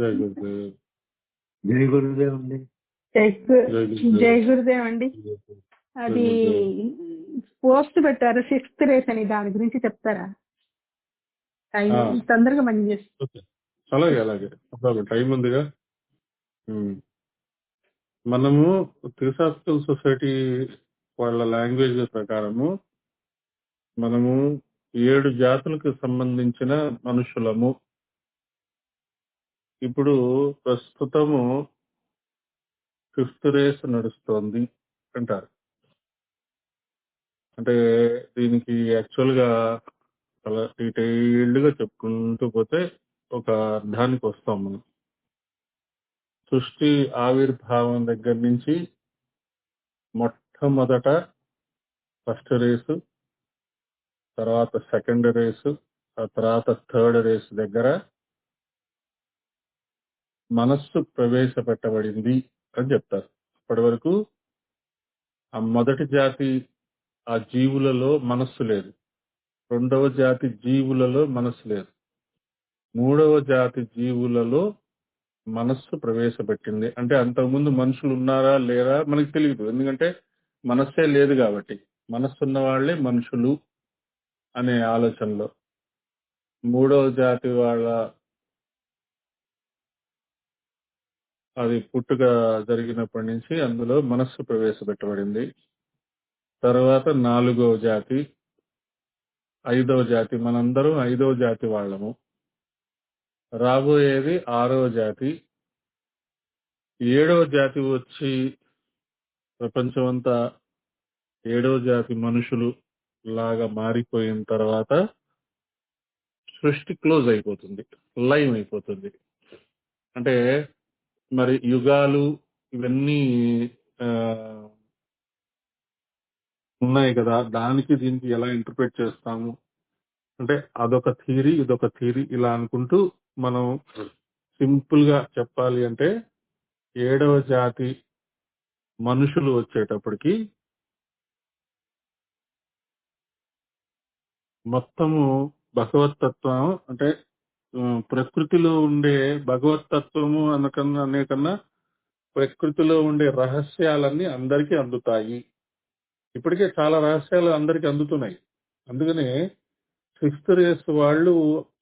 జై గురుదేవ్. జై గురుదేవ్ అండి. జై గు- జై గురుదేవ్. జై గురుదేవ్ అండి. అది పోస్ట్ పెట్టారు 6th రేస్ అని, దాని గురించి చెప్తారా? టైం ఆ. తొందరగా పని చేసి. ఓకే, అలాగే అలాగే టైం ఉందిగా. ఉమ్. మనము థియోసాఫికల్ సొసైటీ వాళ్ళ లాంగ్వేజ్ ప్రకారము మనము 7 జాతులకు సంబంధించిన మనుషులము. ఇప్పుడు ప్రస్తుతము 5th రేస్ నడుస్తోంది అంటారు. అంటే దీనికి యాక్చువల్ గా చాలా డీటెయిల్డ్ గా చెప్పుకుంటూ పోతే ఒక అర్థానికి వస్తాం మనం. సృష్టి ఆవిర్భావం దగ్గర నుంచి మొట్టమొదట 1st రేసు, తర్వాత 2nd రేసు, ఆ తర్వాత 3rd రేసు దగ్గర మనస్సు ప్రవేశపెట్టబడింది అని చెప్తారు. అప్పటి వరకు ఆ మొదటి జాతి ఆ జీవులలో మనస్సు లేదు, 2వ జాతి జీవులలో మనస్సు లేదు, 3వ జాతి జీవులలో మనస్సు ప్రవేశపెట్టింది. అంటే అంతకుముందు మనుషులు ఉన్నారా లేరా మనకు తెలియదు, ఎందుకంటే మనస్సే లేదు కాబట్టి. మనస్సు ఉన్న వాళ్ళే మనుషులు అనే ఆలోచనలో 3వ జాతి వాళ్ళ అది పుట్టుక జరిగినప్పటి నుంచి అందులో మనస్సు ప్రవేశపెట్టబడింది. తర్వాత 4వ జాతి, 5వ జాతి, మనందరం 5వ జాతి వాళ్ళము. రాబోయేది 6వ జాతి. 7వ జాతి వచ్చి ప్రపంచమంతా 7వ జాతి మనుషులు లాగా మారిపోయిన తర్వాత సృష్టి క్లోజ్ అయిపోతుంది, లైవ్ అయిపోతుంది. అంటే మరి యుగాలు ఇవన్నీ ఆ, ఉన్నాయి కదా, దానికి దీనికి ఎలా ఇంటర్ప్రిట్ చేస్తాము అంటే అదొక థియరీ, ఇదొక థియరీ, ఇలా అనుకుంటూ మనం సింపుల్ గా చెప్పాలి అంటే 7వ జాతి మనుషులు వచ్చేటప్పటికి మొత్తము భగవతత్వం అంటే ప్రకృతిలో ఉండే భగవతత్వము అనే కన్నా ప్రకృతిలో ఉండే రహస్యాలన్నీ అందరికీ అందుతాయి. ఇప్పటికే చాలా రహస్యాలు అందరికీ అందుతున్నాయి. అందుకనే 6th రేస్ వాళ్ళు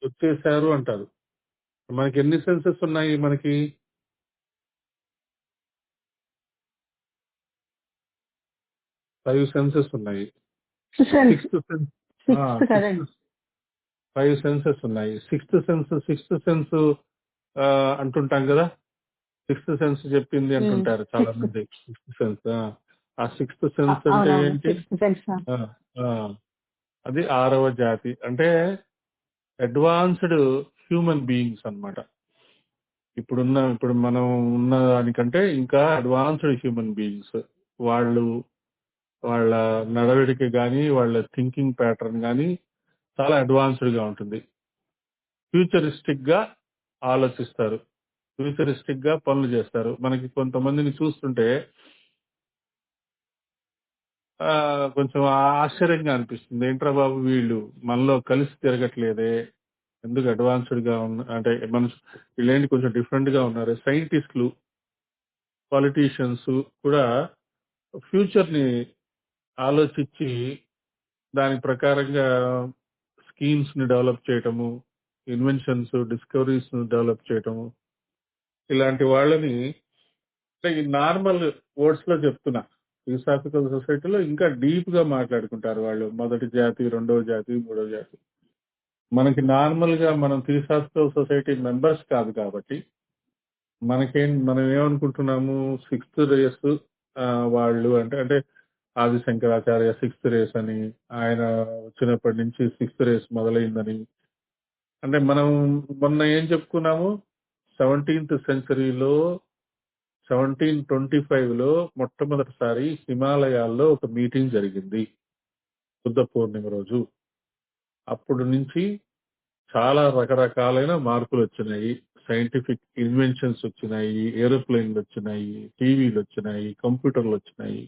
వచ్చేసారు అంటారు. మనకి ఎన్ని సెన్సెస్ ఉన్నాయి? మనకి 5 సెన్సెస్ ఉన్నాయి. 6th సెన్స్ 6th కదండి. 5 సెన్సెస్ ఉన్నాయి. 6th సెన్స్ అంటుంటాం కదా, 6th సెన్స్ చెప్పింది అంటుంటారు చాలా మంది. 6th సెన్స్, ఆ 6th సెన్స్ అంటే ఏంటి? 6th sense. ఆ, ఆ, అది 6వ జాతి. అంటే అడ్వాన్స్డ్ హ్యూమన్ బీయింగ్స్ అన్నమాట. ఇప్పుడు మనం ఉన్న దానికంటే ఇంకా అడ్వాన్స్డ్ హ్యూమన్ బీయింగ్స్. వాళ్ళ నడవడిక కానీ వాళ్ళ థింకింగ్ ప్యాటర్న్ కానీ చాలా అడ్వాన్స్డ్ గా ఉంటుంది. ఫ్యూచరిస్టిక్ గా ఆలోచిస్తారు, ఫ్యూచరిస్టిక్ గా పనులు చేస్తారు. మనకి కొంతమందిని చూస్తుంటే కొంచెం ఆశ్చర్యంగా అనిపిస్తుంది. ఏంట్రా బాబు వీళ్ళు మనలో కలిసి తిరగట్లేదే, ఎందుకు అడ్వాన్స్డ్ గా అంటే వీళ్ళేంటి కొంచెం డిఫరెంట్ గా ఉన్నారు. సైంటిస్టులు, పాలిటీషియన్స్ కూడా ఫ్యూచర్ ని ఆలోచించి దాని ప్రకారంగా స్కీమ్స్ ని డెవలప్ చేయటము, ఇన్వెన్షన్స్, డిస్కవరీస్ ని డెవలప్ చేయటము, ఇలాంటి వాళ్ళని అంటే ఈ నార్మల్ వర్డ్స్ లో చెప్తున్నా. థియోసాఫికల్ సొసైటీలో ఇంకా డీప్ గా మాట్లాడుకుంటారు వాళ్ళు, మొదటి జాతి, 2వ జాతి, 3వ జాతి. మనకి నార్మల్ గా మనం థియోసాఫికల్ సొసైటీ మెంబర్స్ కాదు కాబట్టి మనం ఏమనుకుంటున్నాము, 6th రేస్ వాళ్ళు అంటే ఆది శంకరాచార్య 6th రేస్ అని, ఆయన వచ్చినప్పటి నుంచి 6th రేస్ మొదలైందని. అంటే మనం మొన్న ఏం చెప్పుకున్నాము, 17th సెంచరీలో 1725లో మొట్టమొదటిసారి హిమాలయాల్లో ఒక మీటింగ్ జరిగింది బుద్ధ పూర్ణిమ రోజు. అప్పుడు నుంచి చాలా రకరకాలైన మార్పులు వచ్చినాయి. సైంటిఫిక్ ఇన్వెన్షన్స్ వచ్చినాయి, ఏరోప్లేన్లు వచ్చినాయి, టీవీలు వచ్చినాయి, కంప్యూటర్లు వచ్చినాయి.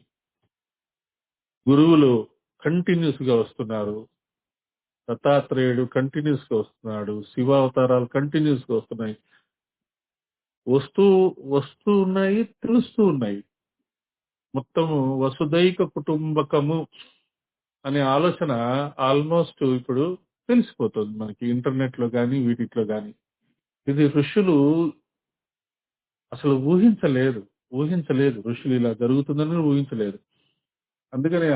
గురువులు కంటిన్యూస్ గా వస్తున్నారు, దత్తాత్రేయుడు కంటిన్యూస్ గా వస్తున్నాడు, శివావతారాలు కంటిన్యూస్ గా వస్తున్నాయి. వస్తూ వస్తూ ఉన్నాయి, తెలుస్తూ ఉన్నాయి. మొత్తము వసుదైక కుటుంబకము అనే ఆలోచన ఆల్మోస్ట్ ఇప్పుడు తెలిసిపోతుంది మనకి ఇంటర్నెట్ లో కానీ వీటిలో కానీ. ఇది ఋషులు అసలు ఊహించలేదు ఋషులు ఇలా జరుగుతుందని ఊహించలేదు. అందుకని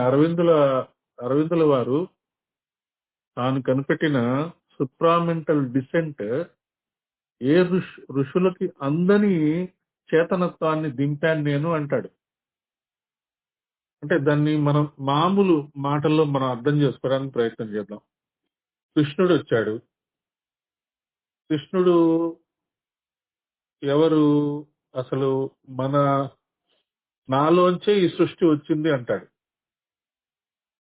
అరవిందుల వారు తాను కనిపెట్టిన సుప్రామెంటల్ డిసెంట్ ఏ ఋషులకి అందని చేతనత్వాన్ని దింపాను నేను అంటాడు. అంటే దాన్ని మనం మామూలు మాటల్లో మనం అర్థం చేసుకోవడానికి ప్రయత్నం చేద్దాం. కృష్ణుడు వచ్చాడు. కృష్ణుడు ఎవరు? అసలు నాలోంచే ఈ సృష్టి వచ్చింది అంటాడు.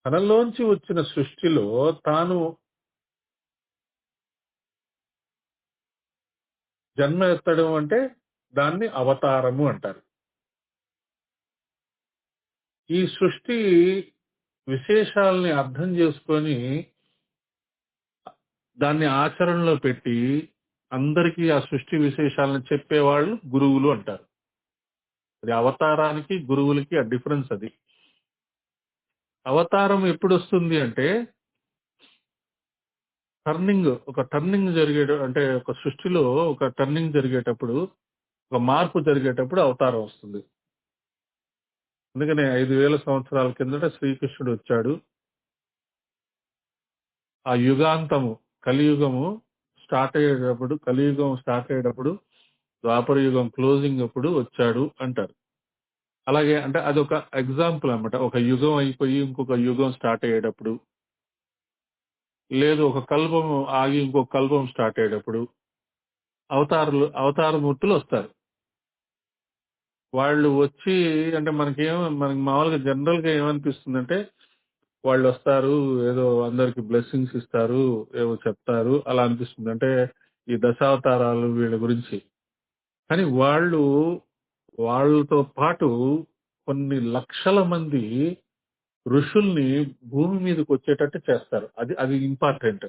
తనలోంచి వచ్చిన సృష్టిలో తాను జన్మ ఎత్తడం అంటే దాన్ని అవతారము అంటారు. ఈ సృష్టి విశేషాలని అర్థం చేసుకొని దాన్ని ఆచరణలో పెట్టి అందరికీ ఆ సృష్టి విశేషాలను చెప్పేవాళ్ళు గురువులు అంటారు. అది అవతారానికి గురువులకి ఆ డిఫరెన్స్ అది. అవతారం ఎప్పుడు వస్తుంది అంటే ఒక టర్నింగ్ అంటే ఒక సృష్టిలో ఒక టర్నింగ్ జరిగేటప్పుడు, ఒక మార్పు జరిగేటప్పుడు అవతారం వస్తుంది. అందుకనే 5,000 సంవత్సరాల కిందట శ్రీకృష్ణుడు వచ్చాడు. ఆ యుగాంతము కలియుగం స్టార్ట్ అయ్యేటప్పుడు ద్వాపర యుగం క్లోజింగ్ అప్పుడు వచ్చాడు అంటారు. అలాగే అంటే అదొక ఎగ్జాంపుల్ అన్నమాట. ఒక యుగం అయిపోయి ఇంకొక యుగం స్టార్ట్ అయ్యేటప్పుడు, లేదు ఒక కల్పం ఆగి ఇంకొక కల్పం స్టార్ట్ అయ్యేటప్పుడు అవతారమూర్తులు వస్తారు. వాళ్ళు వచ్చి అంటే మనకి మామూలుగా జనరల్ గా ఏమనిపిస్తుందంటే వాళ్ళు వస్తారు, ఏదో అందరికి బ్లెస్సింగ్స్ ఇస్తారు, ఏవో చెప్తారు, అలా అనిపిస్తుంది. అంటే ఈ దశావతారాలు వీళ్ళ గురించి. కానీ వాళ్ళతో పాటు కొన్ని లక్షల మంది ఋషుల్ని భూమి మీదకి వచ్చేటట్టు చేస్తారు. అది important.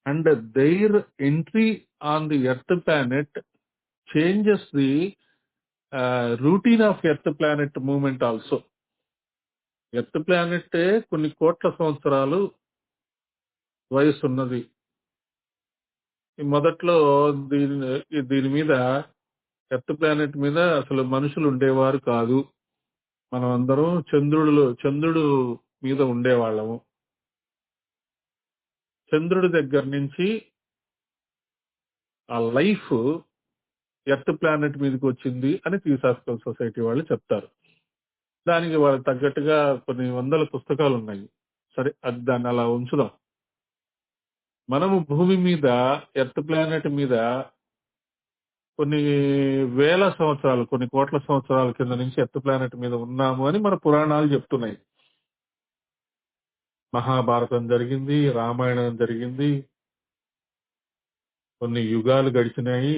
And their entry on the earth planet changes the routine of earth planet movement also. Earth planet కొన్ని కోట్ల సంవత్సరాలు వయసు ఉన్నది. ఈ మొదట్లో దీని మీద ఎర్త్ ప్లానెట్ మీద అసలు మనుషులు ఉండేవారు కాదు. మనం అందరం చంద్రుడు మీద ఉండేవాళ్ళము. చంద్రుడి దగ్గర నుంచి ఆ లైఫ్ ఎర్త్ ప్లానెట్ మీదకి వచ్చింది అని థియోసాఫికల్ సొసైటీ వాళ్ళు చెప్తారు. దానికి వాళ్ళకి తగ్గట్టుగా కొన్ని వందల పుస్తకాలు ఉన్నాయి. సరే, అది దాన్ని అలా ఉంచుదాం. మనము భూమి మీద ఎర్త్ ప్లానెట్ మీద కొన్ని వేల సంవత్సరాలు, కొన్ని కోట్ల సంవత్సరాల కింద నుంచి ఎర్త్ ప్లానెట్ మీద ఉన్నాము అని మన పురాణాలు చెప్తున్నాయి. మహాభారతం జరిగింది, రామాయణం జరిగింది, కొన్ని యుగాలు గడిచినాయి.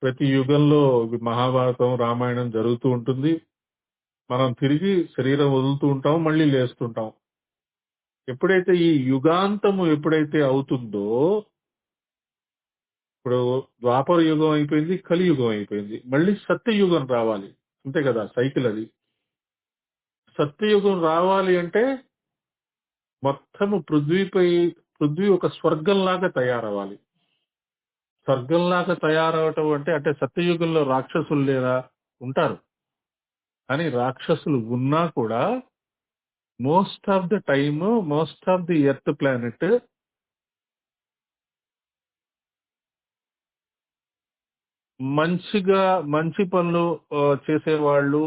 ప్రతి యుగంలో మహాభారతం, రామాయణం జరుగుతూ ఉంటుంది. మనం తిరిగి శరీరం వదులుతూ ఉంటాం, మళ్ళీ లేస్తుంటాం. ఎప్పుడైతే ఈ యుగాంతము అవుతుందో, ఇప్పుడు ద్వాపర యుగం అయిపోయింది, కలియుగం అయిపోయింది, మళ్ళీ సత్యయుగం రావాలి. అంతే కదా సైకిల్ అది. సత్యయుగం రావాలి అంటే మొత్తము పృథ్వీ ఒక స్వర్గంలాగా తయారవ్వాలి. స్వర్గంలాగా తయారవటం అంటే సత్యయుగంలో రాక్షసులు లేదా? ఉంటారు. కానీ రాక్షసులు ఉన్నా కూడా most of the earth planet మంచి పనులు చేసేవాళ్ళు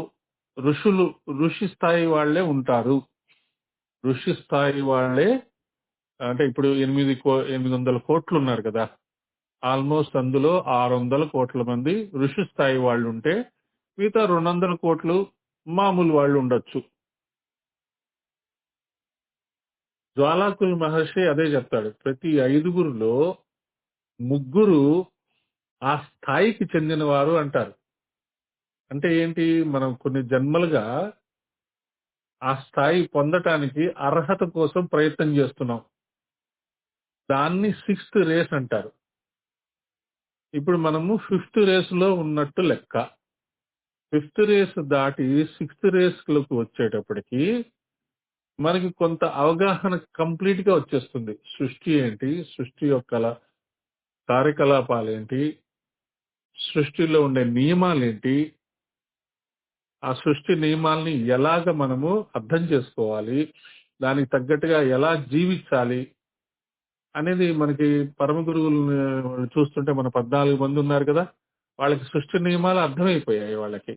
ఋషి స్థాయి వాళ్లే ఉంటారు. ఋషి స్థాయి వాళ్లే అంటే ఇప్పుడు 800 కోట్లు ఉన్నారు కదా, ఆల్మోస్ట్ అందులో 600 కోట్ల మంది ఋషి స్థాయి వాళ్ళు ఉంటే మిగతా 200 కోట్లు మామూలు వాళ్ళు ఉండొచ్చు. జ్వాలాకుల మహర్షి అదే చెప్తాడు. ప్రతి 5గురిలో 3 ఆ స్థాయికి చెందినవారు అంటారు. అంటే ఏంటి? మనం కొన్ని జన్మలుగా ఆ స్థాయి పొందటానికి అర్హత కోసం ప్రయత్నం చేస్తున్నాం. దాన్ని 6th రేస్ అంటారు. ఇప్పుడు మనము 5th రేస్ లో ఉన్నట్టు లెక్క. 5th రేస్ దాటి 6th రేస్ లోకి వచ్చేటప్పటికి మనకి కొంత అవగాహన కంప్లీట్ గా వచ్చేస్తుంది. సృష్టి ఏంటి, సృష్టి యొక్క కార్యకలాపాలేంటి, సృష్టిలో ఉండే నియమాలేంటి, ఆ సృష్టి నియమాల్ని ఎలాగ మనము అర్థం చేసుకోవాలి, దానికి తగ్గట్టుగా ఎలా జీవించాలి అనేది మనకి పరమ గురువులు చూస్తుంటే మన 14 మంది ఉన్నారు కదా, వాళ్ళకి సృష్టి నియమాలు అర్థమైపోయాయి వాళ్ళకి.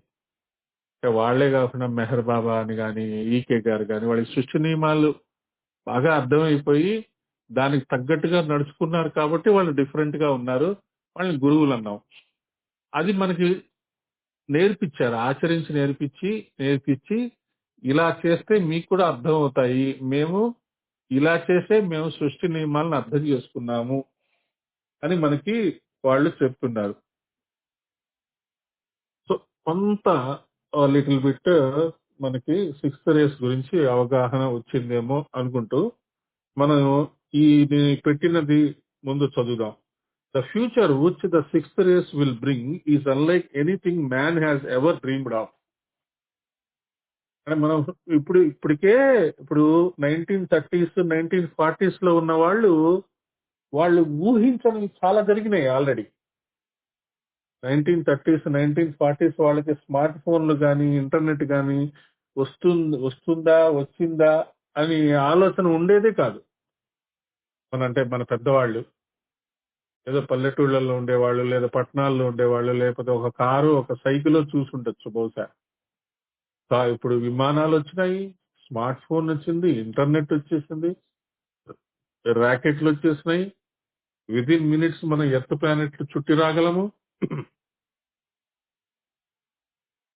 వాళ్లే కాకుండా మెహర్ బాబా అని కానీ, ఈకే గారు కానీ, వాళ్ళకి సృష్టి నియమాలు బాగా అర్థమైపోయి దానికి తగ్గట్టుగా నడుచుకున్నారు కాబట్టి వాళ్ళు డిఫరెంట్ గా ఉన్నారు. వాళ్ళని గురువులు అన్నాం. అది మనకి నేర్పించారు, ఆచరించి నేర్పించి ఇలా చేస్తే మీకు కూడా అర్థం అవుతాయి, మేము ఇలా చేసే మేము సృష్టి నియమాలను అర్థం చేసుకున్నాము అని మనకి వాళ్ళు చెప్తున్నారు. సో కొంత లిటిల్ బిట్ మనకి 6th రేస్ గురించి అవగాహన వచ్చిందేమో అనుకుంటూ మనం ఈ పెట్టినది ముందు చదువుదాం. The future which the 6th race will bring is unlike anything man has ever dreamed of. అంటే మనం ఇప్పటికే 1930s 1940s లో ఉన్న వాళ్ళు ఊహించని చాలా జరిగినాయి ఆల్రెడీ. 1930s 1940s వాళ్ళకి స్మార్ట్ ఫోన్లు కానీ, ఇంటర్నెట్ కానీ వచ్చిందా అని ఆలోచన ఉండేదే కాదు. మన పెద్దవాళ్ళు ఏదో పల్లెటూళ్ళల్లో ఉండేవాళ్ళు, లేదా పట్టణాల్లో ఉండేవాళ్ళు, లేకపోతే ఒక కారు ఒక సైకిల్ చూసుండొచ్చు బహుశా. ఇప్పుడు విమానాలు వచ్చినాయి, స్మార్ట్ ఫోన్ వచ్చింది, ఇంటర్నెట్ వచ్చేసింది, ర్యాకెట్లు వచ్చేసినాయి. విదిన్ మినిట్స్ మనం ఎర్త్ ప్లానెట్లు చుట్టి రాగలము.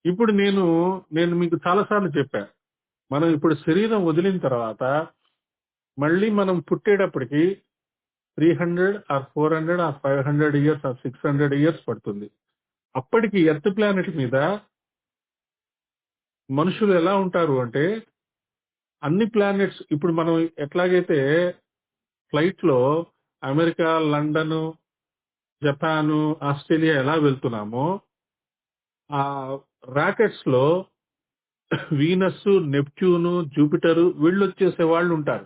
ఇప్పుడు నేను మీకు చాలాసార్లు చెప్పా, మనం ఇప్పుడు శరీరం వదిలిన తర్వాత మళ్ళీ మనం పుట్టేటప్పటికి 300 or 400 or 500 years or 600 years పడుతుంది. అప్పటికి ఎర్త్ ప్లానెట్ మీద మనుషులు ఎలా ఉంటారు అంటే, అన్ని ప్లానెట్స్ ఇప్పుడు మనం ఎట్లాగైతే ఫ్లైట్ లో అమెరికా, లండన్, జపాను, ఆస్ట్రేలియా ఎలా వెళ్తున్నామో, ఆ రాకెట్స్ లో వీనస్, నెప్ట్యూన్, జూపిటర్ వీళ్ళు వచ్చేసే వాళ్ళు ఉంటారు.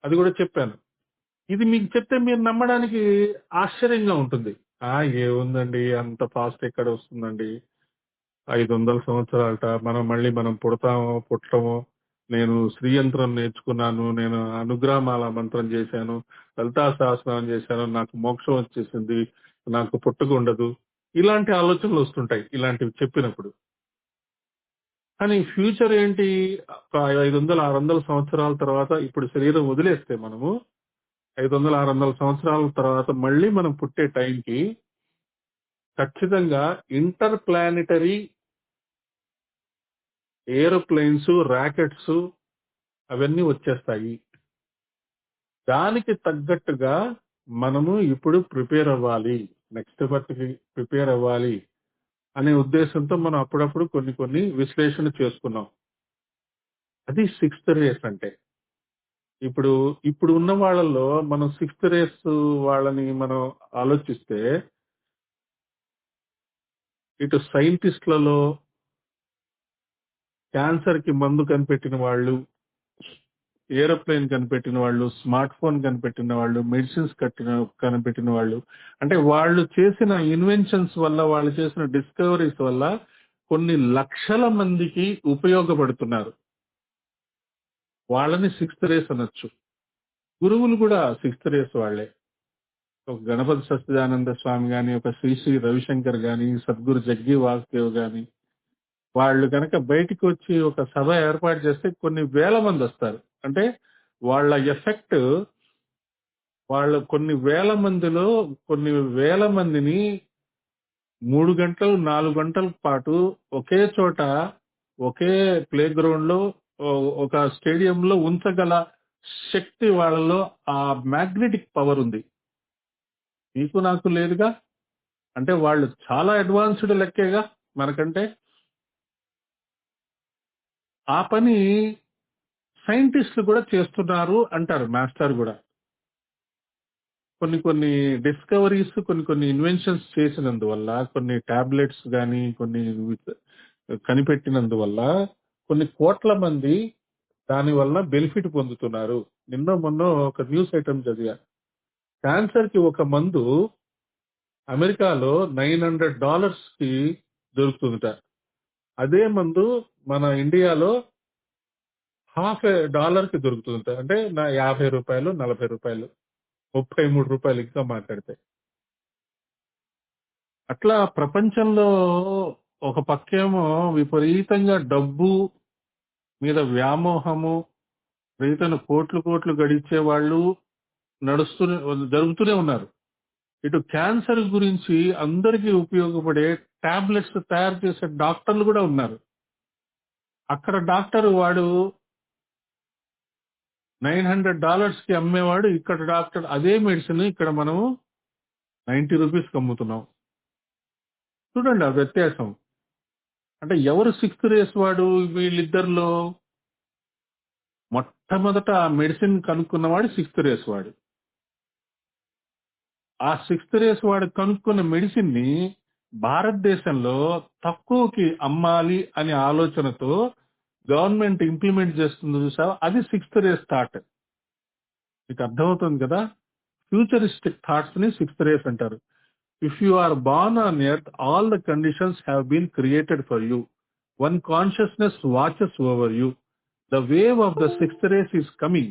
అది కూడా చెప్పాను. ఇది మీకు చెప్తే మీరు నమ్మడానికి ఆశ్చర్యంగా ఉంటుంది. ఏముందండి అంత ఫాస్ట్ ఎక్కడ వస్తుందండి, 500 సంవత్సరాలట, మనం పుట్టమో, నేను శ్రీయంత్రం నేర్చుకున్నాను, నేను అనుగ్రహమాల మంత్రం చేశాను, లలితా సహస్రనామం చేశాను, నాకు మోక్షం వచ్చేసింది, నాకు పుట్టుకుండదు, ఇలాంటి ఆలోచనలు వస్తుంటాయి ఇలాంటివి చెప్పినప్పుడు. కానీ ఫ్యూచర్ ఏంటి, 500 600 సంవత్సరాల తర్వాత ఇప్పుడు శరీరం వదిలేస్తే మనము 500 600 సంవత్సరాల తర్వాత మళ్ళీ మనం పుట్టే టైంకి ఖచ్చితంగా ఇంటర్ ప్లానెటరీ ఏరోప్లేన్స్, ర్యాకెట్స్ అవన్నీ వచ్చేస్తాయి. దానికి తగ్గట్టుగా మనము ఇప్పుడు ప్రిపేర్ అవ్వాలి, నెక్స్ట్ బర్త్కి ప్రిపేర్ అవ్వాలి అనే ఉద్దేశంతో మనం అప్పుడప్పుడు కొన్ని విశ్లేషణ చేసుకున్నాం. అది 6th రేస్ అంటే. ఇప్పుడు ఉన్న వాళ్ళల్లో మనం 6th రేస్ వాళ్ళని మనం ఆలోచిస్తే, ఇటు సైంటిస్టులలో క్యాన్సర్ కి మందు కనిపెట్టిన వాళ్ళు, ఏరోప్లేన్ కనిపెట్టిన వాళ్ళు, స్మార్ట్ ఫోన్ కనిపెట్టిన వాళ్ళు, మెడిసిన్స్ కనిపెట్టిన వాళ్ళు, అంటే వాళ్ళు చేసిన ఇన్వెన్షన్స్ వల్ల, వాళ్ళు చేసిన డిస్కవరీస్ వల్ల కొన్ని లక్షల మందికి ఉపయోగపడుతున్నారు. వాళ్ళని 6th రేస్ అనొచ్చు. గురువులు కూడా 6th రేస్ వాళ్ళే. ఒక గణపతి సచ్చిదానంద స్వామి గాని, ఒక శ్రీ రవిశంకర్ గాని, సద్గురు జగ్గి వాసుదేవ్ గాని, వాళ్ళు కనుక బయటికి వచ్చి ఒక సభ ఏర్పాటు చేస్తే కొన్ని వేల మంది వస్తారు. అంటే వాళ్ళ ఎఫెక్ట్, వాళ్ళ కొన్ని వేల మందిని 3 గంటలు 4 గంటల పాటు ఒకే చోట, ఒకే ప్లే గ్రౌండ్ లో, ఒక స్టేడియంలో ఉంచగల శక్తి వాళ్ళలో, ఆ మ్యాగ్నెటిక్ పవర్ ఉంది. మీకు నాకు లేదుగా. అంటే వాళ్ళు చాలా అడ్వాన్స్డ్ లెక్కేగా మనకంటే. ఆ పని సైంటిస్టులు కూడా చేస్తున్నారు అంటారు మాస్టర్ కూడా. కొన్ని డిస్కవరీస్, కొన్ని ఇన్వెన్షన్స్ చేసినందువల్ల, కొన్ని టాబ్లెట్స్ కానీ కొన్ని కనిపెట్టినందువల్ల కొన్ని కోట్ల మంది దాని వల్ల బెనిఫిట్ పొందుతున్నారు. మొన్న ఒక న్యూస్ ఐటమ్ చదివా. క్యాన్సర్ కి ఒక మందు అమెరికాలో $900 కి దొరుకుతుందట. అదే మందు మన ఇండియాలో $50 కి దొరుకుతుందట. అంటే నా ₹50, ₹40, ₹33 ఇంకా మాట్లాడితే. అట్లా ప్రపంచంలో ఒక పక్కేమో విపరీతంగా డబ్బు మీద వ్యామోహము, రైతులను కోట్లు గడిచే వాళ్ళు జరుగుతూనే ఉన్నారు. ఇటు క్యాన్సర్ గురించి అందరికీ ఉపయోగపడే టాబ్లెట్స్ తయారు చేసే డాక్టర్లు కూడా ఉన్నారు. అక్కడ డాక్టర్ వాడు $900 కి అమ్మేవాడు, ఇక్కడ డాక్టర్ అదే మెడిసిన్ ఇక్కడ మనము ₹90 కి అమ్ముతున్నాం. చూడండి ఆ వ్యత్యాసం. అంటే ఎవరు 6th రేస్ వాడు? వీళ్ళిద్దరిలో మొట్టమొదట ఆ మెడిసిన్ కనుక్కున్నవాడు 6th రేస్ వాడు. ఆ 6th రేస్ వాడు కనుక్కున్న మెడిసిన్ ని భారతదేశంలో తక్కువకి అమ్మాలి అనే ఆలోచనతో గవర్నమెంట్ ఇంప్లిమెంట్ చేస్తుంది చూసావా, అది 6th రేస్ థాట్. మీకు అర్థమవుతుంది కదా? ఫ్యూచరిస్టిక్ థాట్స్ ని 6th రేస్ అంటారు. If you are born on earth, all the conditions have been created for you. One consciousness watches over you. The wave of the 6th race is coming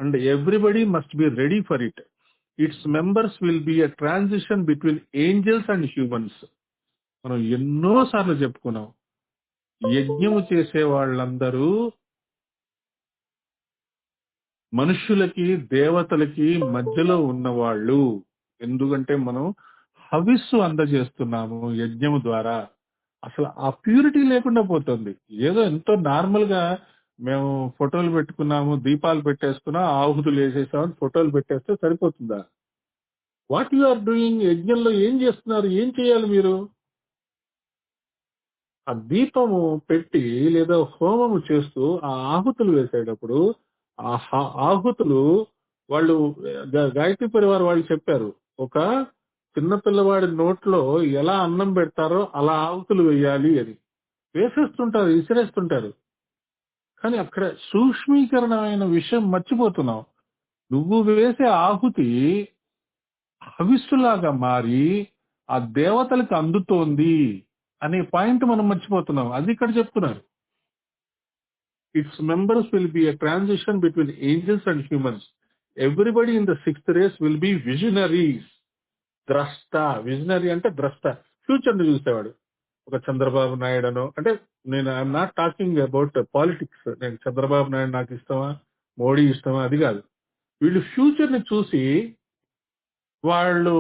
and everybody must be ready for it. Its members will be a transition between angels and humans. మనం ఎన్నోసార్లు చెప్పుకున్నాం, యజ్ఞము చేసే వాళ్ళందరూ మనుష్యులకి దేవతలకి మధ్యలో ఉన్నవాళ్ళు. ఎందుకంటే మనం హవిస్సు అందజేస్తున్నాము యజ్ఞము ద్వారా. అసలు ఆ ప్యూరిటీ లేకుండా పోతుంది. ఏదో ఎంతో నార్మల్ గా మేము ఫోటోలు పెట్టుకున్నాము, దీపాలు పెట్టేసుకున్నాం, ఆహుతులు వేసేసామని ఫోటోలు పెట్టేస్తే సరిపోతుందా? What you are doing? యజ్ఞంలో ఏం చేస్తున్నారు? ఏం చేయాలి మీరు? ఆ దీపము పెట్టి లేదా హోమము చేస్తూ ఆ ఆహుతులు వేసేటప్పుడు ఆహుతులు వాళ్ళు గాయత్రి పరివార్ వాళ్ళు చెప్పారు, ఒక చిన్న పిల్లవాడి నోట్లో ఎలా అన్నం పెడతారో అలా ఆహుతులు వేయాలి అని. వేసేస్తుంటారు, విసిరేస్తుంటారు. కానీ అక్కడ సూక్ష్మీకరణమైన విషయం మర్చిపోతున్నావు. నువ్వు వేసే ఆహుతి హవిస్సులాగా మారి ఆ దేవతలకు అందుతోంది అనే పాయింట్ మనం మర్చిపోతున్నాం. అది ఇక్కడ చెప్తున్నారు. Its members will be a transition between angels and humans. Everybody in the 6th race will be visionaries. ద్రష్ట. విజనరీ అంటే ద్రష్ట, ఫ్యూచర్ ని చూసేవాడు. ఒక చంద్రబాబు నాయుడు అనో, అంటే నేను I'm not talking about politics. నేను చంద్రబాబు నాయుడు నాకు ఇష్టమా, మోడీ ఇష్టమా అది కాదు. వీళ్ళు ఫ్యూచర్ ని చూసి వాళ్ళు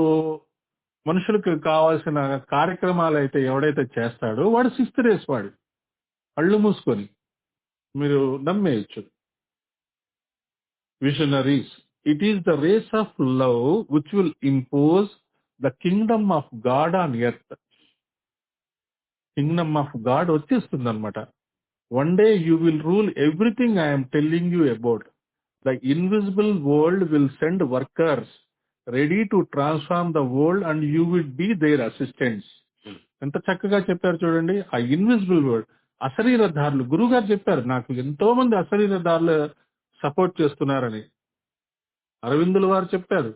మనుషులకు కావాల్సిన కార్యక్రమాలు అయితే ఎవడైతే చేస్తాడో వాడు 6th రేస్ వాడు. కళ్ళు మూసుకొని మీరు నమ్మేయచ్చు. Visionaries. It is the race of love which will impose the kingdom of God on earth. Kingdom of God వచ్చేస్తుంది అనమాట. One day you will rule everything I'm telling you about. The invisible world will send workers ready to transform the world and you will be their assistants. ఎంత చక్కగా చెప్పారు చూడండి. ఆ invisible world, అశరీరధారులు. గురువు గారు చెప్పారు, నాకు ఎంతో మంది అశరీరధారులు సపోర్ట్ చేస్తున్నారని. అరవిందుల వారు చెప్పారు,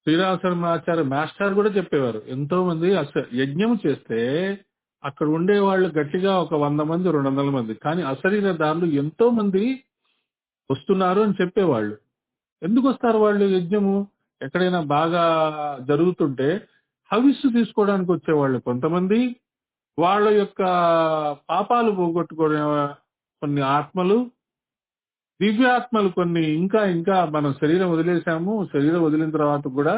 శ్రీరామ శర్మాచార్య మాస్టర్ కూడా చెప్పేవారు, ఎంతో మంది యజ్ఞం చేస్తే అక్కడ ఉండే వాళ్ళు గట్టిగా ఒక 100 మంది 200 మంది, కానీ అశరీరధారులు ఎంతో మంది వస్తున్నారు అని చెప్పేవాళ్ళు. ఎందుకు వస్తారు వాళ్ళు? యజ్ఞము ఎక్కడైనా బాగా జరుగుతుంటే హవిస్సు తీసుకోవడానికి వచ్చేవాళ్ళు కొంతమంది, వాళ్ళ యొక్క పాపాలు పోగొట్టుకునే కొన్ని ఆత్మలు, దివ్యాత్మలు కొన్ని. ఇంకా మనం శరీరం వదిలేసాము. శరీరం వదిలిన తర్వాత కూడా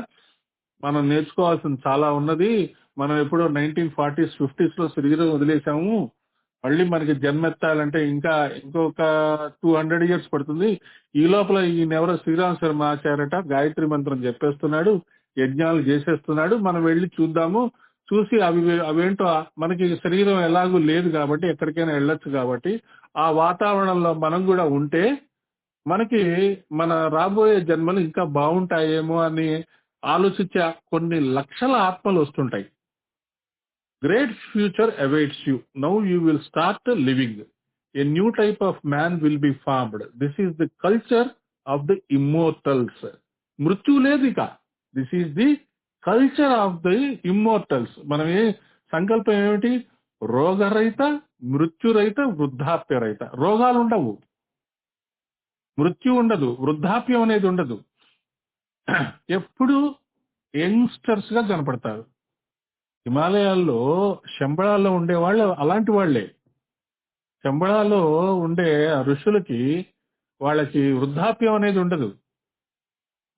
మనం నేర్చుకోవాల్సింది చాలా ఉన్నది. మనం ఎప్పుడో 1940s 50s లో శరీరం వదిలేసాము. మళ్ళీ మనకి జన్మెత్తాలంటే ఇంకొక 200 years పడుతుంది. ఈ లోపల ఈయనెవరో శ్రీరామ శర్మ ఆచార్యట గాయత్రి మంత్రం చెప్పేస్తున్నాడు, యజ్ఞాలు చేసేస్తున్నాడు, మనం వెళ్ళి చూద్దాము. చూసి అవేంటో, మనకి శరీరం ఎలాగూ లేదు కాబట్టి ఎక్కడికైనా వెళ్ళొచ్చు కాబట్టి ఆ వాతావరణంలో మనం కూడా ఉంటే మనకి మన రాబోయే జన్మలు ఇంకా బాగుంటాయేమో అని ఆలోచించే కొన్ని లక్షల ఆత్మలు వస్తుంటాయి. Great future awaits you. Now you will start living. A new type of man will be formed. This is the culture of the immortals. మృత్యు లేదు ఇక. This is the culture of the immortals. మనం సంకల్పం ఏమిటి? రోగరహిత, మృత్యురహిత, వృద్ధాప్యరహిత. రోగాలు ఉండవు, మృత్యు ఉండదు, వృద్ధాప్యం అనేది ఉండదు. ఎప్పుడు యంగ్స్టర్స్ గా కనపడతారు. హిమాలయాల్లో శంబళాల్లో ఉండే వాళ్ళు అలాంటి వాళ్లే. శంబళాల్లో ఉండే ఋషులకి వాళ్ళకి వృద్ధాప్యం అనేది ఉండదు.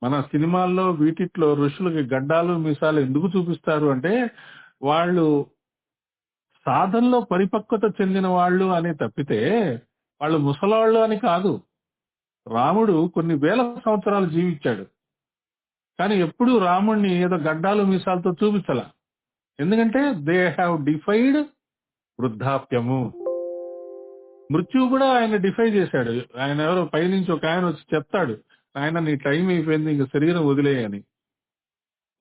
మన సినిమాల్లో వీటిట్లో ఋషులకి గడ్డాలు మీసాలు ఎందుకు చూపిస్తారు అంటే వాళ్ళు సాధనలో పరిపక్వత చెందిన వాళ్ళు అని తప్పితే వాళ్ళు ముసలాళ్ళు అని కాదు. రాముడు కొన్ని వేల సంవత్సరాలు జీవించాడు, కానీ ఎప్పుడూ రాముడిని ఏదో గడ్డాలు మీసాలతో చూపించాల. ఎందుకంటే దే హ్యావ్ డిఫైడ్ వృద్ధాప్యము. మృత్యువు కూడా ఆయన డిఫై చేశాడు. ఆయన ఎవరో పైనుంచి ఒక ఆయన వచ్చి చెప్తాడు, ఆయన నీ టైం అయిపోయింది, ఇంక శరీరం వదిలేయని.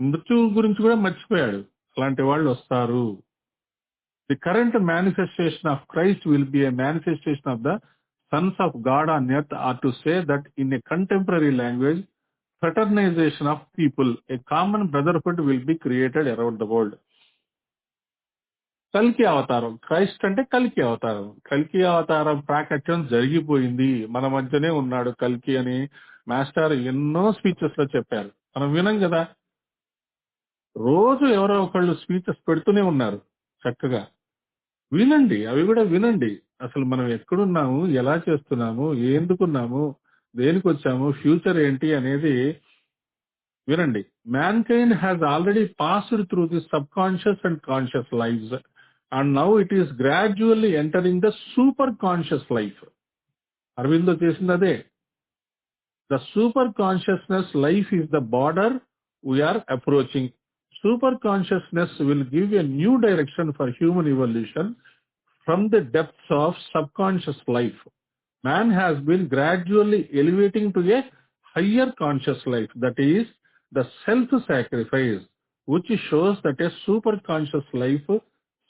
మృత్యువు గురించి కూడా మర్చిపోయాడు. అలాంటి వాళ్ళు వస్తారు. The current manifestation of Christ will be a manifestation of the sons of God on earth, or to say that in a contemporary language, fraternization of people, a common brotherhood will be created around the world. కల్కి అవతారం, Christ అంటే కల్కి అవతారం. కల్కి అవతారం ప్రాకట్యం జరిగిపోయింది, మన మధ్యనే ఉన్నాడు కల్కి అని మాస్టర్ ఎన్నో స్పీచెస్ లో చెప్పారు. మనం వినం కదా, రోజు ఎవరో ఒకళ్ళు స్పీచెస్ పెడుతూనే ఉన్నారు. చక్కగా వినండి, అవి కూడా వినండి. అసలు మనం ఎక్కడున్నాము, ఎలా చేస్తున్నాము, ఎందుకున్నాము, దేనికి వచ్చాము, ఫ్యూచర్ ఏంటి అనేది వినండి. Mankind has already passed through the subconscious and conscious lifes and now it is gradually entering the superconscious life. Aurobindo చేసింది అదే. The superconsciousness life is the border we are approaching. Super consciousness will give a new direction for human evolution from the depths of subconscious life. Man has been gradually elevating to a higher conscious life, that is the self-sacrifice, which shows that a super conscious life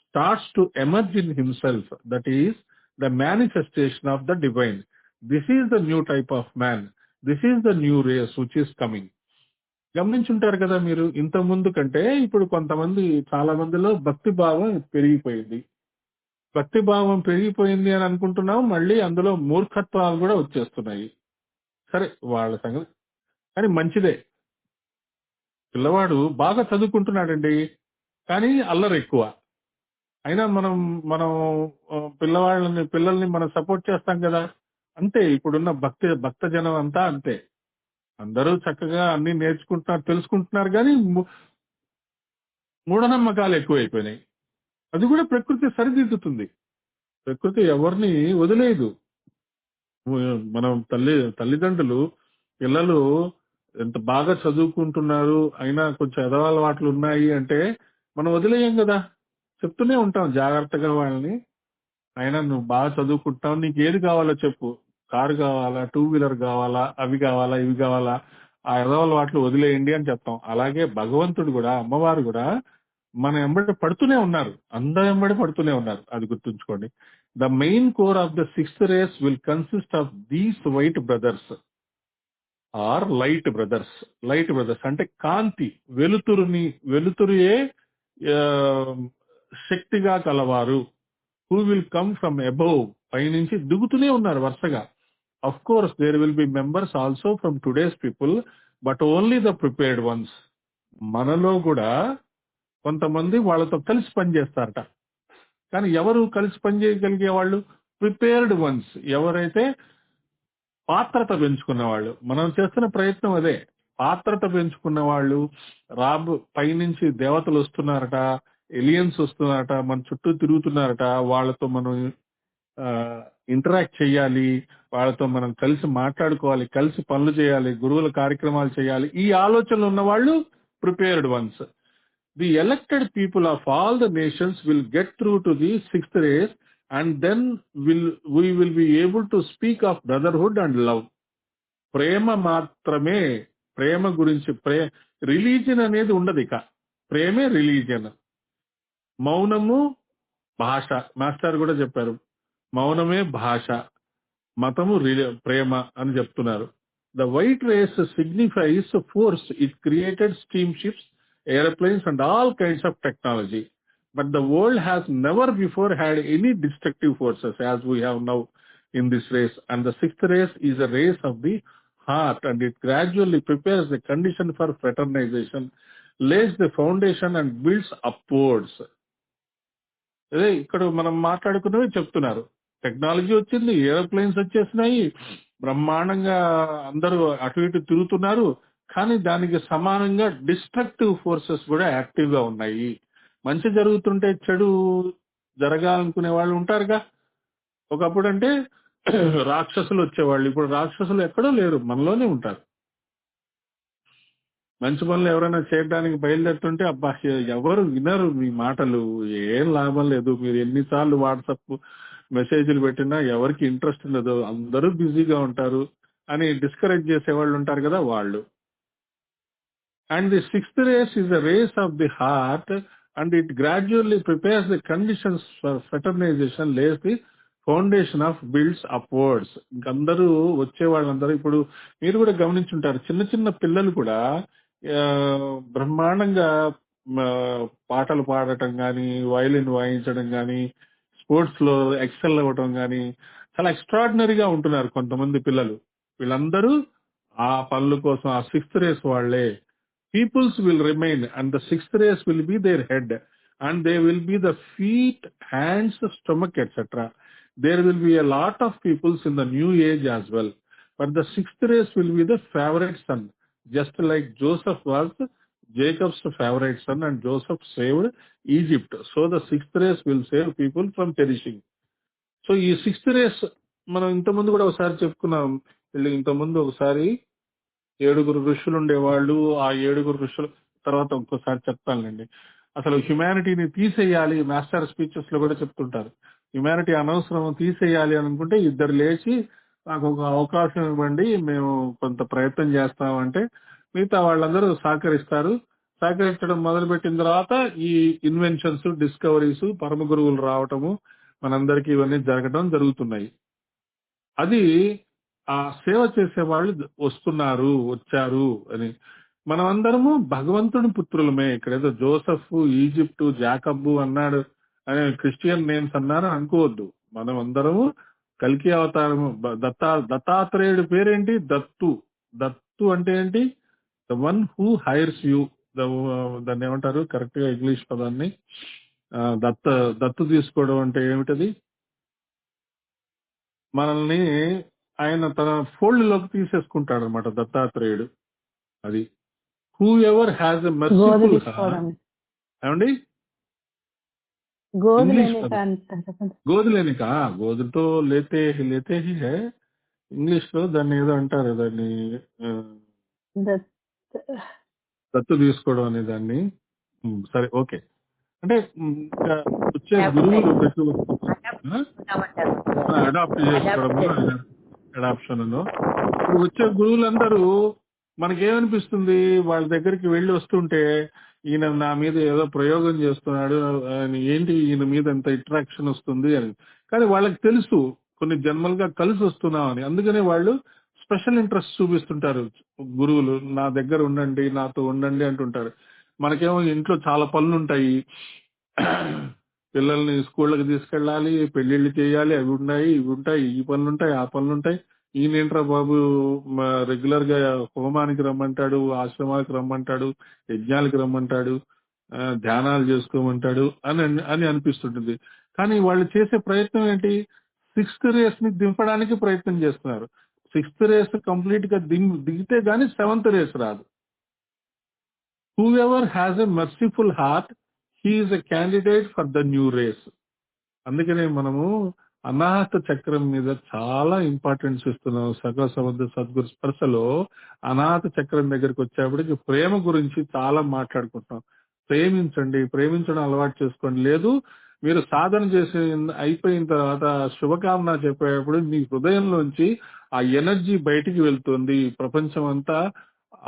starts to emerge in himself, that is the manifestation of the divine. This is the new type of man. This is the new race which is coming. గమనించుంటారు కదా మీరు, ఇంత ముందు కంటే ఇప్పుడు కొంతమంది, చాలా మందిలో భక్తి భావం పెరిగిపోయింది. భక్తి భావం పెరిగిపోయింది అని అనుకుంటున్నాం, మళ్ళీ అందులో మూర్ఖత్వాలు కూడా వచ్చేస్తున్నాయి. సరే, వాళ్ళ సంగతి, కానీ మంచిదే. పిల్లవాడు బాగా చదువుకుంటున్నాడండి, కానీ అల్లరి ఎక్కువ. అయినా మనం మనం పిల్లల్ని మనం సపోర్ట్ చేస్తాం కదా. అంతే, ఇప్పుడున్న భక్త జనం అంతా అంతే. అందరూ చక్కగా అన్ని నేర్చుకుంటున్నారు, తెలుసుకుంటున్నారు, కానీ మూఢనమ్మకాలు ఎక్కువైపోయినాయి. అది కూడా ప్రకృతి సరిదిద్దుతుంది. ప్రకృతి ఎవరిని వదిలేదు. మనం తల్లిదండ్రులు పిల్లలు ఎంత బాగా చదువుకుంటున్నారు, అయినా కొంచెం ఎదవలవాట్లు ఉన్నాయి అంటే మనం వదిలేయం కదా, చెప్తూనే ఉంటాం జాగ్రత్తగా వాళ్ళని. అయినా నువ్వు బాగా చదువుకుంటావు, నీకు ఏది కావాలో చెప్పు, కారు కావాలా, 2 వీలర్ కావాలా, అవి కావాలా, ఇవి కావాలా, ఆ ఎదవల వాటిలో వదిలేయండి అని చెప్తాం. అలాగే భగవంతుడు కూడా, అమ్మవారు కూడా మన ఎంబడి పడుతూనే ఉన్నారు, అందరి ఎంబడి పడుతూనే ఉన్నారు. అది గుర్తుంచుకోండి. The main core of the 6th race will consist of these white brothers or light brothers. Light brothers అంటే కాంతి, వెలుతురుయే శక్తిగా కలవారు. Who will come from above, పైనుంచి దిగుతూనే ఉన్నారు వరుసగా. Of course, there will be members also from today's people, but only the prepared ones. మనలో కూడా కొంతమంది వాళ్ళతో కలిసి పనిచేస్తారట, కానీ ఎవరు కలిసి పనిచేయగలిగే వాళ్ళు? Prepared once. ఎవరైతే పాత్రత పెంచుకున్న వాళ్ళు. మనం చేస్తున్న ప్రయత్నం అదే, పాత్రత పెంచుకున్న వాళ్ళు. పైనుంచి దేవతలు వస్తున్నారట, ఎలియన్స్ వస్తున్నారట, మన చుట్టూ తిరుగుతున్నారట. వాళ్ళతో మనం ఇంటరాక్ట్ చేయాలి, వాళ్ళతో మనం కలిసి మాట్లాడుకోవాలి, కలిసి పనులు చేయాలి, గురువుల కార్యక్రమాలు చేయాలి. ఈ ఆలోచనలు ఉన్న వాళ్ళు prepared once. The elected people of all the nations will get through to the 6th race and then we will be able to speak of brotherhood and love. ప్రేమ మాత్రమే, ప్రేమ గురించి రిలీజియన్ అనేది ఉండదు. ఇక ప్రేమే రిలీజియన్. మౌనము భాష, మాస్టర్ కూడా చెప్పారు, మౌనమే భాష, మతము ప్రేమ అని చెప్తున్నారు. The white race signifies force. It created steam ships, airplanes and all kinds of technology. But the world has never before had any destructive forces as we have now in this race. And the sixth race is a race of the heart, and it gradually prepares the condition for fraternization, lays the foundation and builds upwards. అదే ఇక్కడ మనం మాట్లాడుకున్నవి చెప్తున్నారు. Technology వచ్చింది, aeroplanes వచ్చేసినాయి, బ్రహ్మాండంగా అందరూ అటు ఇటు తిరుగుతున్నారు. కానీ దానికి సమానంగా డిస్ట్రక్టివ్ ఫోర్సెస్ కూడా యాక్టివ్ గా ఉన్నాయి. మంచి జరుగుతుంటే చెడు జరగాలనుకునే వాళ్ళు ఉంటారుగా. ఒకప్పుడు అంటే రాక్షసులు వచ్చేవాళ్ళు, ఇప్పుడు రాక్షసులు ఎక్కడో లేరు, మనలోనే ఉంటారు. మంచి పనులు ఎవరైనా చేయడానికి బయలుదేరుతుంటే అబ్బా ఎవరు వినరు మీ మాటలు, ఏం లాభం లేదు, మీరు ఎన్నిసార్లు వాట్సాప్ మెసేజ్లు పెట్టినా ఎవరికి ఇంట్రెస్ట్ ఉండదు, అందరూ బిజీగా ఉంటారు అని డిస్కరేజ్ చేసేవాళ్ళు ఉంటారు కదా వాళ్ళు. And the sixth race is a race of the heart, and it gradually prepares the conditions for fraternization, lays the foundation of builds upwards. అందరూ వచ్చే వాళ్ళందరూ ఇప్పుడు మీరు కూడా గమనించుంటారు, చిన్న చిన్న పిల్లలు కూడా బ్రహ్మాండంగా పాటలు పాడటం కానీ, వయలిన్ వాయించడం కానీ, స్పోర్ట్స్ లో ఎక్సెల్ అవ్వటం కానీ చాలా ఎక్స్ట్రాడినరీగా ఉంటున్నారు కొంతమంది పిల్లలు. వీళ్ళందరూ ఆ పనుల కోసం ఆ సిక్స్త్ రేస్ వాళ్లే. Peoples will remain, and the sixth race will be their head, and they will be the feet, hands, stomach, etc. There will be a lot of peoples in the new age as well. But the sixth race will be the favorite son. Just like Joseph was Jacob's favorite son, and Joseph saved Egypt. So the sixth race will save people from perishing. So ఈ sixth race మనం ఇంతకుముందు కూడా ఒకసారి చెప్పుకున్నాం. ఇంతకుముందు ఒకసారి 7 ఋషులు ఉండేవాళ్ళు. ఆ 7 ఋషుల తర్వాత ఇంకోసారి చెప్తానండి. అసలు హ్యుమానిటీని తీసేయాలి, మాస్టర్ స్పీచెస్ లో కూడా చెప్తుంటారు, హ్యుమానిటీ అనవసరం తీసేయాలి అనుకుంటే ఇద్దరు లేచి నాకు ఒక అవకాశం ఇవ్వండి, మేము కొంత ప్రయత్నం చేస్తామంటే మిగతా వాళ్ళందరూ సహకరిస్తారు. సహకరించడం మొదలుపెట్టిన తర్వాత ఈ ఇన్వెన్షన్స్, డిస్కవరీస్, పరమ గురువులు రావటము, మనందరికీ ఇవన్నీ జరగడం జరుగుతున్నాయి. అది ఆ సేవ చేసే వాళ్ళు వచ్చారు అని. మనం అందరము భగవంతుని పుత్రులమే. ఇక్కడ ఏదో జోసెఫ్, ఈజిప్టు, జాకబ్బు అన్నాడు అనే క్రిస్టియన్ నేమ్స్ అన్నారు అనుకోవద్దు. మనం అందరము కల్కి అవతారము. దత్తాత్రేయుడి పేరేంటి? దత్తు. దత్తు అంటే ఏంటి? The one who heirs you. దాన్ని ఏమంటారు కరెక్ట్ గా ఇంగ్లీష్ పదాన్ని? దత్తు తీసుకోవడం అంటే ఏమిటది? మనల్ని ఆయన తన ఫోల్డ్ లోకి తీసేసుకుంటాడు అనమాట దత్తాత్రేయుడు. అది who ever has a merciful. ఏమండి? గోధులేనిక, గోధులతో లేతే లేతే హే ఇంగ్లీష్ లో దాన్ని ఏదో అంటారు, దాన్ని దత్తు తీసుకోవడం అనే దాన్ని. సరే ఓకే. అంటే వచ్చే గురువులు అడాప్ట్ చేసుకోవడము, అడాప్షన్. ఇప్పుడు వచ్చే గురువులందరూ మనకేమనిపిస్తుంది, వాళ్ళ దగ్గరికి వెళ్ళి వస్తుంటే ఈయన నా మీద ఏదో ప్రయోగం చేస్తున్నాడు, ఏంటి ఈయన మీద ఎంత ఇంట్రాక్షన్ వస్తుంది అని. కానీ వాళ్ళకి తెలుసు కొన్ని జన్మలుగా కలిసి వస్తున్నామని. అందుకనే వాళ్ళు స్పెషల్ ఇంట్రెస్ట్ చూపిస్తుంటారు గురువులు. నా దగ్గర ఉండండి, నాతో ఉండండి అంటుంటారు. మనకేమో ఇంట్లో చాలా పనులు ఉంటాయి, పిల్లల్ని స్కూళ్ళకి తీసుకెళ్ళాలి, పెళ్లిళ్ళు చేయాలి, అవి ఉన్నాయి, ఇవి ఉంటాయి, ఈ పనులు ఉంటాయి, ఆ పనులు ఉంటాయి. ఈయనేంట్రా బాబు రెగ్యులర్ గా హోమానికి రమ్మంటాడు, ఆశ్రమానికి రమ్మంటాడు, యజ్ఞాలకి రమ్మంటాడు, ధ్యానాలు చేసుకోమంటాడు అని అనిపిస్తుంటుంది. కానీ వాళ్ళు చేసే ప్రయత్నం ఏంటి? సిక్స్త్ రేస్ ని దింపడానికి ప్రయత్నం చేస్తున్నారు. సిక్స్త్ రేస్ కంప్లీట్ గా దిగితే గానీ సెవెంత్ రేస్ రాదు. Whoever has a merciful heart, he is a candidate for the new race. అందుకనే మనము అనాహత చక్రం మీద చాలా ఇంపార్టెన్స్ ఇస్తున్నాం. సకల సముద్ర సద్గురు స్పర్శలో అనాహత చక్రం దగ్గరికి వచ్చేప్పటికి ప్రేమ గురించి చాలా మాట్లాడుకుంటున్నాం. ప్రేమించండి, ప్రేమించడం అలవాటు చేసుకోండి. లేదు మీరు సాధన చేసి అయిపోయిన తర్వాత శుభకామన చెప్పేటప్పుడు మీ హృదయంలోంచి ఆ ఎనర్జీ బయటికి వెళ్తుంది, ప్రపంచం అంతా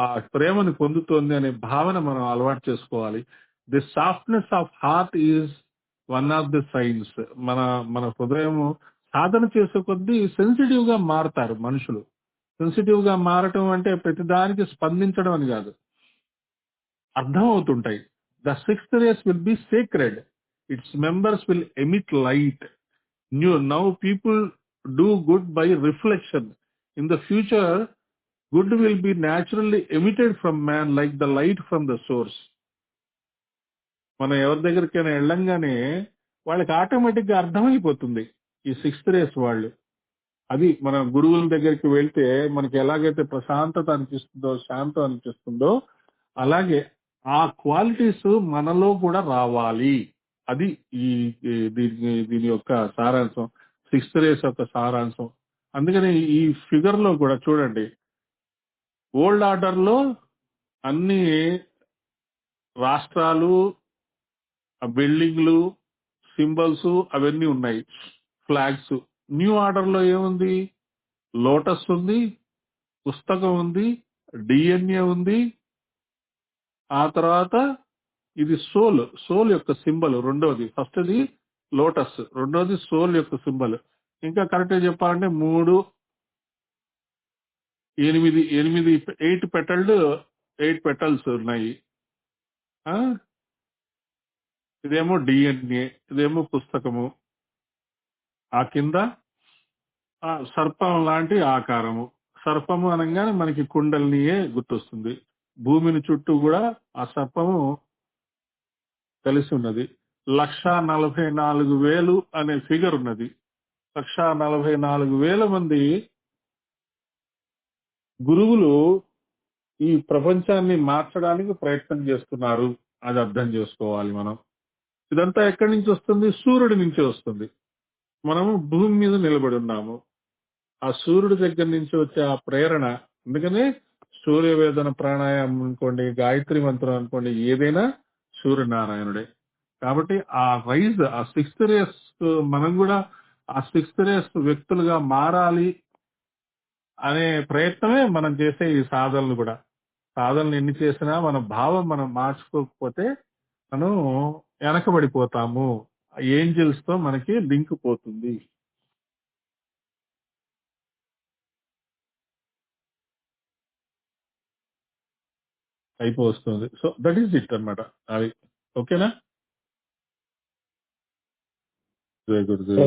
ఆ ప్రేమను పొందుతోంది అనే భావన మనం అలవాటు చేసుకోవాలి. The softness of heart is one of the science. మన మన హృదయము సాధన చేసే కొద్దీ సెన్సిటివ్ గా మారుతారు మనుషులు. సెన్సిటివ్ గా మారటం అంటే ప్రతిదానికి స్పందించడం అని కాదు, అర్థం అవుతుంటాయి. The sixth race will be sacred, its members will emit light. Now people do good by reflection. In the future good will be naturally emitted from man like the light from the source. మనం ఎవరి దగ్గరికైనా వెళ్ళంగానే వాళ్ళకి automatic గా అర్థమైపోతుంది ఈ sixth race వాళ్ళు. అది మన గురువుల దగ్గరికి వెళ్తే మనకి ఎలాగైతే ప్రశాంతత అనిపిస్తుందో, శాంతం అనిపిస్తుందో, అలాగే ఆ క్వాలిటీస్ మనలో కూడా రావాలి. అది ఈ దీని యొక్క సారాంశం, సిక్స్త్ రేస్ యొక్క సారాంశం. అందుకని ఈ ఫిగర్ లో కూడా చూడండి, ఓల్డ్ ఆర్డర్ లో అన్ని రాష్ట్రాలు, బిల్డింగ్లు, సింబల్స్ అవన్నీ ఉన్నాయి, ఫ్లాగ్స్. న్యూ ఆర్డర్ లో ఏముంది? లోటస్ ఉంది, పుస్తకం ఉంది, డిఎన్ఏ ఉంది, ఆ తర్వాత ఇది సోల్ యొక్క సింబల్ రెండోది. ఫస్ట్ ది లోటస్, రెండోది సోల్ యొక్క సింబల్. ఇంకా కరెక్ట్ గా చెప్పాలంటే 3, 8 పెటల్స్ ఉన్నాయి. ఆ ఇదేమో డిఎన్ఏ, ఇదేమో పుస్తకము. ఆ కింద సర్పం లాంటి ఆకారము. సర్పము అనగానే మనకి కుండలినియే గుర్తొస్తుంది. భూమిని చుట్టూ కూడా ఆ సర్పము కలిసి ఉన్నది. 1,44,000 అనే ఫిగర్ ఉన్నది. 1,44,000 మంది గురువులు ఈ ప్రపంచాన్ని మార్చడానికి ప్రయత్నం చేస్తున్నారు. అది అర్థం చేసుకోవాలి మనం. ఇదంతా ఎక్కడి నుంచి వస్తుంది? సూర్యుడి నుంచి వస్తుంది. మనము భూమి మీద నిలబడి ఉన్నాము. ఆ సూర్యుడి దగ్గర నుంచి వచ్చే ఆ ప్రేరణ. అందుకనే సూర్యవేదన ప్రాణాయామం అనుకోండి, గాయత్రి మంత్రం అనుకోండి, ఏదైనా సూర్యనారాయణుడే. కాబట్టి ఆ రైజ్, ఆ సిక్స్త్ రేస్, మనం కూడా ఆ సిక్స్త్ రేస్ వ్యక్తులుగా మారాలి అనే ప్రయత్నమే మనం చేసే ఈ సాధనలు కూడా. సాధనలు ఎన్ని చేసినా మన భావం మనం మార్చుకోకపోతే మనం వెనకబడిపోతాము. ఏంజల్స్ తో మనకి లింక్ పోతుంది. అయిపోతుంది. సో దట్ ఈస్ ఇట్ అన్నమాట. అది ఓకేనా? జయ గురుదేవ్.